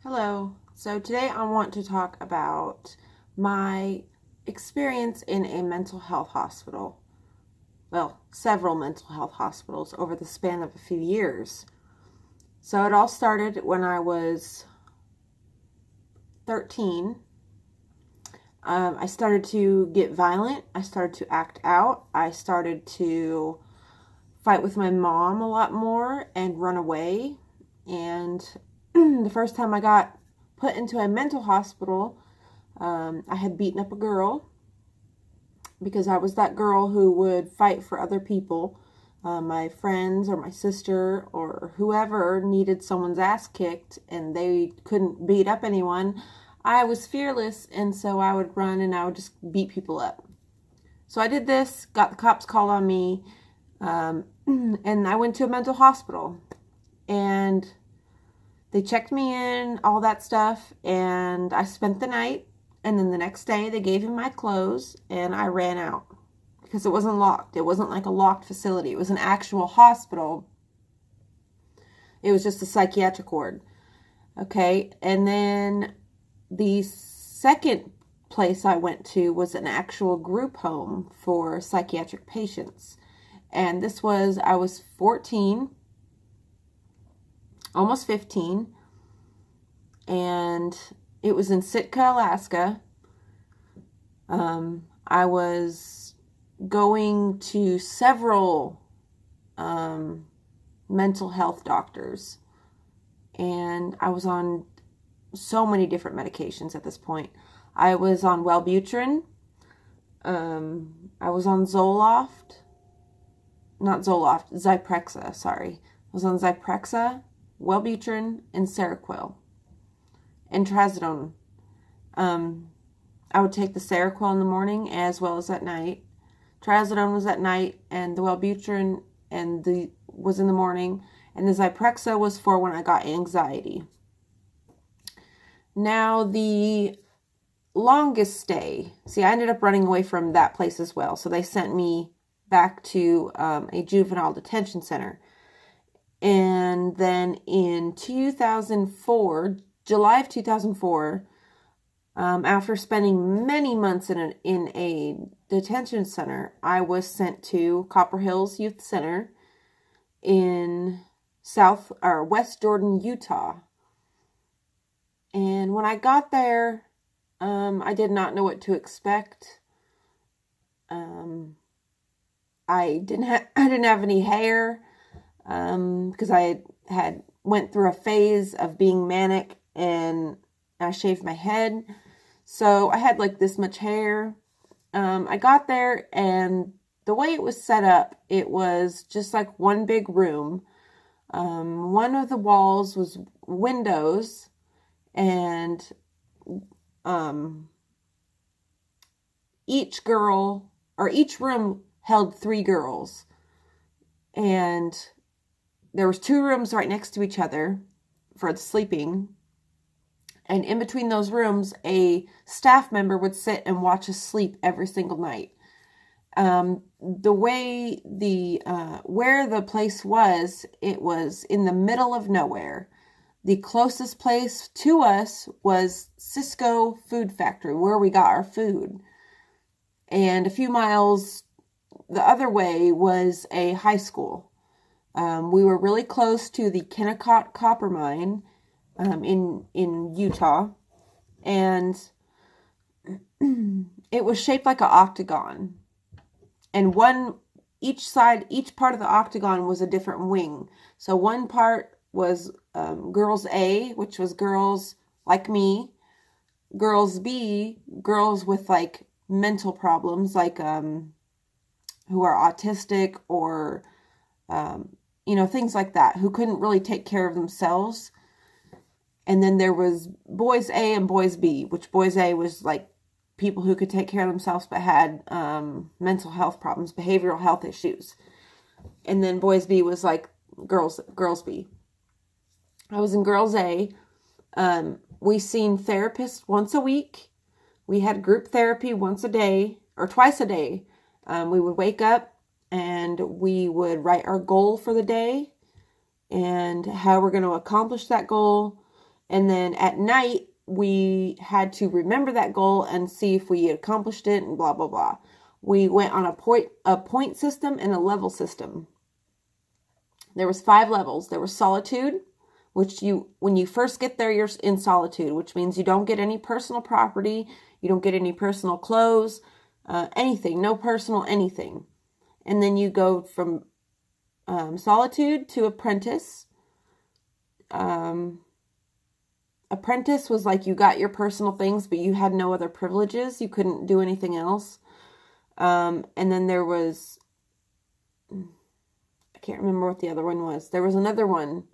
Hello. So today I want to talk about my experience in a mental health hospital. Well, several mental health hospitals over the span of a few years. So it all started when I was 13. I started to get violent. I started to act out. I started to fight with my mom a lot more and run away. And the first time I got put into a mental hospital, I had beaten up a girl because I was that girl who would fight for other people, my friends or my sister or whoever needed someone's ass kicked and they couldn't beat up anyone. I was fearless, and so I would run and I would just beat people up. So I did this, got the cops called on me, and I went to a mental hospital. And they checked me in, all that stuff, and I spent the night. And then the next day, they gave me my clothes, and I ran out because it wasn't locked. It wasn't like a locked facility. It was an actual hospital. It was just a psychiatric ward. Okay, and then the second place I went to was an actual group home for psychiatric patients. And I was 14, almost 15, and it was in Sitka, Alaska. I was going to several mental health doctors, and I was on so many different medications at this point. I was on Wellbutrin. I was on Zyprexa, sorry. I was on Zyprexa, Wellbutrin, and Seroquel, and Trazodone. I would take the Seroquel in the morning as well as at night. Trazodone was at night, and the Wellbutrin was in the morning, and the Zyprexa was for when I got anxiety. Now, the longest stay, I ended up running away from that place as well, so they sent me back to a juvenile detention center. And then in 2004, July of 2004, after spending many months in a detention center, I was sent to Copper Hills Youth Center in West Jordan, Utah. And when I got there, I did not know what to expect. I didn't have any hair, because I had went through a phase of being manic, and I shaved my head. So I had like this much hair. I got there, and the way it was set up, it was just like one big room. One of the walls was windows, and each room held 3 girls. And there was 2 rooms right next to each other for the sleeping. And in between those rooms, a staff member would sit and watch us sleep every single night. Where the place was, it was in the middle of nowhere. The closest place to us was Cisco Food Factory, where we got our food. And a few miles the other way was a high school. We were really close to the Kennecott Copper Mine in Utah, and it was shaped like an octagon. And each part of the octagon was a different wing. So one part was Girls A, which was girls like me. Girls B, girls with like mental problems, like who are autistic or things like that, who couldn't really take care of themselves. And then there was Boys A and Boys B, which Boys A was like people who could take care of themselves but had mental health problems, behavioral health issues. And then Boys B was like Girls B. I was in Girls A. We seen therapists once a week. We had group therapy once a day or twice a day. We would wake up and we would write our goal for the day and how we're going to accomplish that goal. And then at night, we had to remember that goal and see if we accomplished it and blah, blah, blah. We went on a point system and a level system. There was 5 levels. There was solitude, which when you first get there, you're in solitude, which means you don't get any personal property. You don't get any personal clothes, anything, no personal anything. And then you go from solitude to apprentice. Apprentice was like you got your personal things, but you had no other privileges. You couldn't do anything else. And then there was, I can't remember what the other one was. There was another one.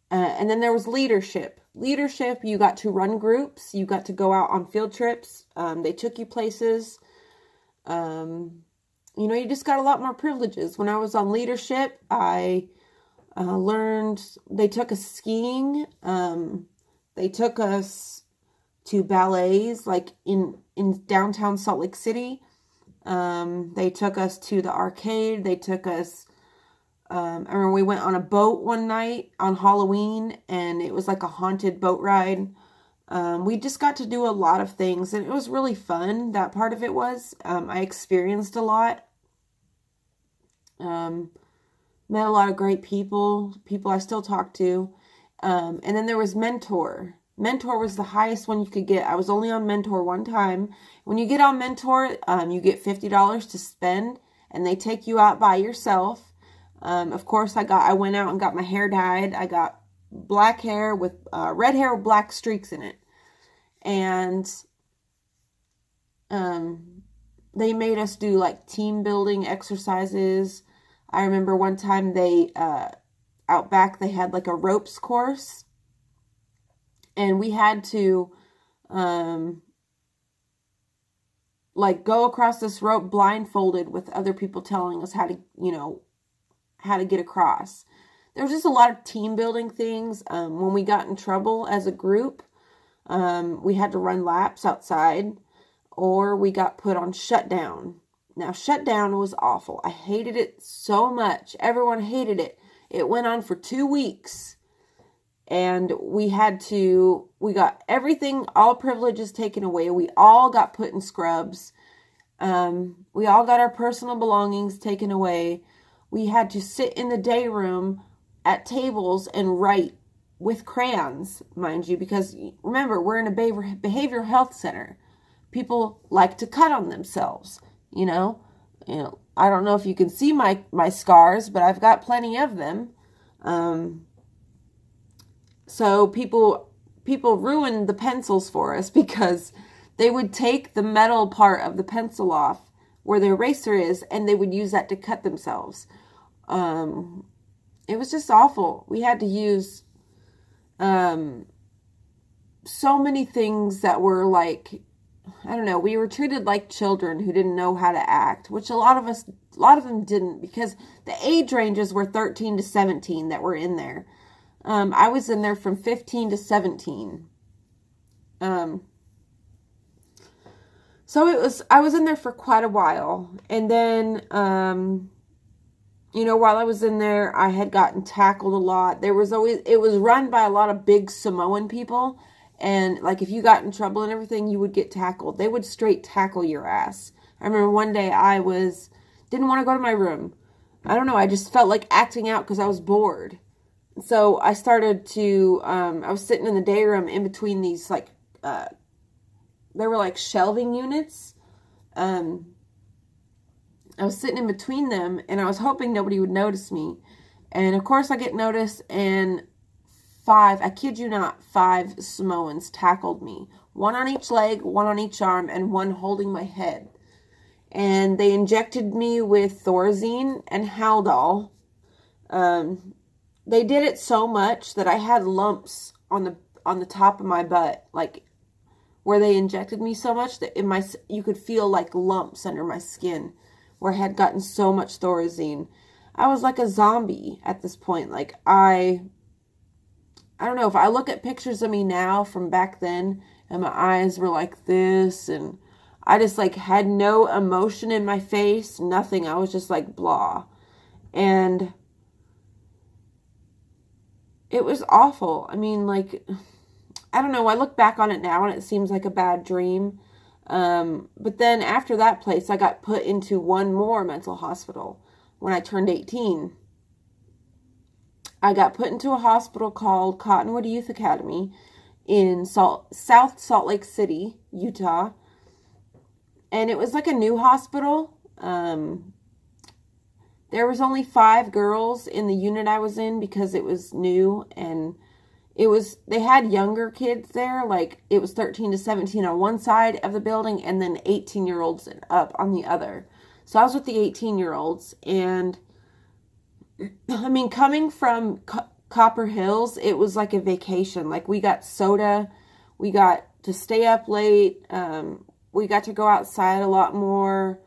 And then there was leadership. Leadership, you got to run groups. You got to go out on field trips. They took you places. You just got a lot more privileges. When I was on leadership, I learned, they took us skiing. They took us to ballets, like in downtown Salt Lake City. They took us to the arcade. They took us, I remember we went on a boat one night on Halloween, and it was like a haunted boat ride. We just got to do a lot of things, and it was really fun. That part of it was, I experienced a lot. Met a lot of great people I still talk to. And then there was Mentor. Mentor was the highest one you could get. I was only on Mentor one time. When you get on Mentor, you get $50 to spend, and they take you out by yourself. Of course, I went out and got my hair dyed. I got black hair with red hair with black streaks in it. And they made us do like team building exercises. I remember one time they out back they had like a ropes course, and we had to like go across this rope blindfolded with other people telling us how to get across. There was just a lot of team building things. When we got in trouble as a group, we had to run laps outside, or we got put on shutdown. Now, shutdown was awful. I hated it so much. Everyone hated it. It went on for 2 weeks, and we got everything, all privileges taken away. We all got put in scrubs. We all got our personal belongings taken away. We had to sit in the day room at tables and write with crayons, mind you, because remember, we're in a behavioral health center. People like to cut on themselves. I don't know if you can see my scars, but I've got plenty of them. So people ruined the pencils for us because they would take the metal part of the pencil off where the eraser is, and they would use that to cut themselves. It was just awful. We had to use so many things that were like, I don't know, we were treated like children who didn't know how to act, which a lot of them didn't, because the age ranges were 13 to 17 that were in there. I was in there from 15 to 17. So I was in there for quite a while. And then, while I was in there, I had gotten tackled a lot. It was run by a lot of big Samoan people. And like if you got in trouble and everything, you would get tackled. They would straight tackle your ass. I remember one day didn't want to go to my room. I don't know. I just felt like acting out because I was bored. So I started to, I was sitting in the day room in between these they were like shelving units. I was sitting in between them, and I was hoping nobody would notice me. And of course I get noticed, and I kid you not, 5 Samoans tackled me. 1 on each leg, 1 on each arm, and 1 holding my head. And they injected me with Thorazine and Haldol. They did it so much that I had lumps on the top of my butt, like where they injected me so much that you could feel like lumps under my skin where I had gotten so much Thorazine. I was like a zombie at this point. Like I don't know, if I look at pictures of me now from back then, and my eyes were like this, and I just like had no emotion in my face, nothing. I was just like blah. And It was awful. I mean, like, I don't know. I look back on it now and it seems like a bad dream. But then after that place, I got put into one more mental hospital when I turned 18. I got put into a hospital called Cottonwood Youth Academy in South Salt Lake City, Utah. And it was like a new hospital. There was only 5 girls in the unit I was in because it was new, and they had younger kids there, like it was 13 to 17 on one side of the building and then 18-year-olds up on the other. So I was with the 18-year-olds, and I mean, coming from Copper Hills, it was like a vacation. Like, we got soda, we got to stay up late, we got to go outside a lot more.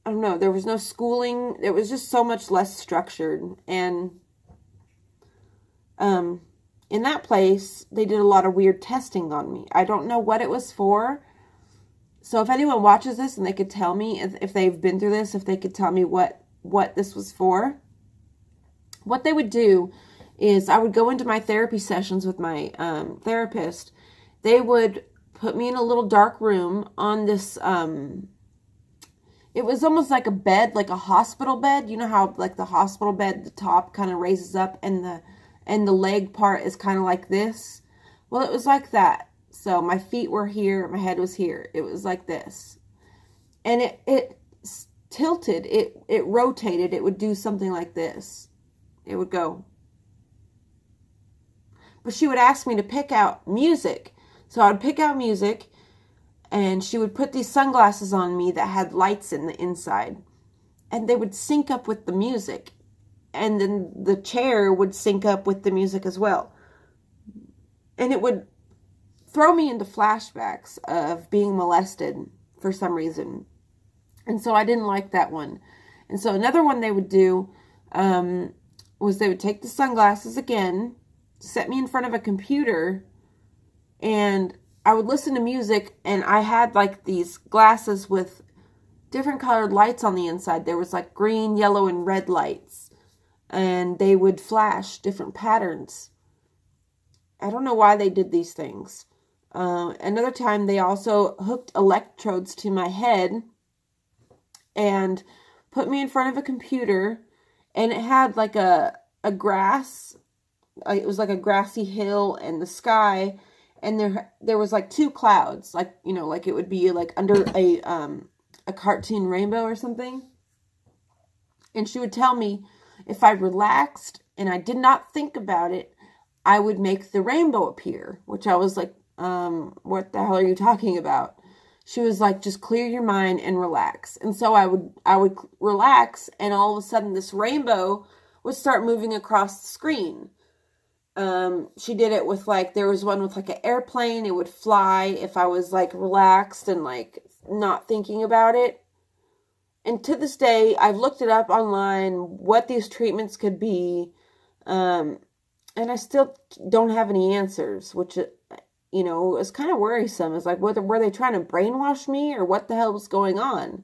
I don't know, there was no schooling. It was just so much less structured. And in that place, they did a lot of weird testing on me. I don't know what it was for. So if anyone watches this and they could tell me if they've been through this, if they could tell me what this was for. What they would do is I would go into my therapy sessions with my therapist. They would put me in a little dark room on this... it was almost like a bed, like a hospital bed. You know how like the hospital bed, the top kind of raises up and the leg part is kind of like this? Well, it was like that. So my feet were here, my head was here. It was like this. And it tilted, it rotated. It would do something like this. It would go. But she would ask me to pick out music. So I would pick out music. And she would put these sunglasses on me that had lights in the inside. And they would sync up with the music. And then the chair would sync up with the music as well. And it would throw me into flashbacks of being molested for some reason. And so I didn't like that one. And so another one they would do was they would take the sunglasses again, set me in front of a computer, and I would listen to music, and I had like these glasses with different colored lights on the inside. There was like green, yellow, and red lights, and they would flash different patterns. I don't know why they did these things. Another time they also hooked electrodes to my head and put me in front of a computer, and it had like a grass, it was like a grassy hill and the sky. And there was like 2 clouds, like, you know, like it would be like under a cartoon rainbow or something. And she would tell me if I relaxed and I did not think about it, I would make the rainbow appear, which I was like, what the hell are you talking about? She was like, just clear your mind and relax. And so I would relax, and all of a sudden this rainbow would start moving across the screen. She did it with like, there was one with like an airplane. It would fly if I was like relaxed and like not thinking about it. And to this day, I've looked it up online, what these treatments could be. And I still don't have any answers, which, you know, is kind of worrisome. It's like, were they trying to brainwash me, or what the hell was going on?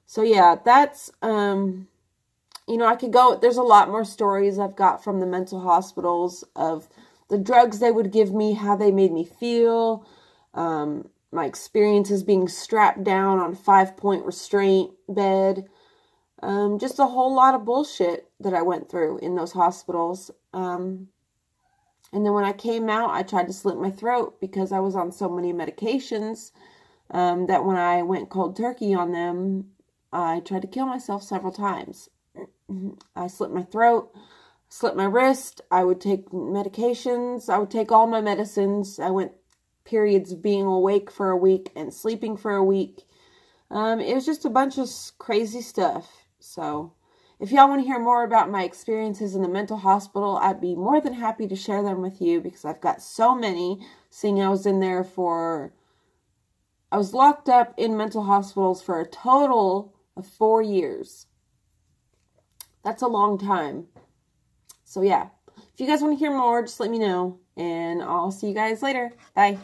So yeah, that's, you know, I could go, there's a lot more stories I've got from the mental hospitals of the drugs they would give me, how they made me feel, my experiences being strapped down on a 5-point restraint bed, just a whole lot of bullshit that I went through in those hospitals. And then when I came out, I tried to slit my throat because I was on so many medications that when I went cold turkey on them, I tried to kill myself several times. I slit my throat, slit my wrist. I would take medications. I would take all my medicines. I went periods of being awake for a week and sleeping for a week. It was just a bunch of crazy stuff. So if y'all want to hear more about my experiences in the mental hospital, I'd be more than happy to share them with you because I've got so many, seeing I was in there I was locked up in mental hospitals for a total of 4 years. That's a long time. So yeah, if you guys want to hear more, just let me know, and I'll see you guys later. Bye.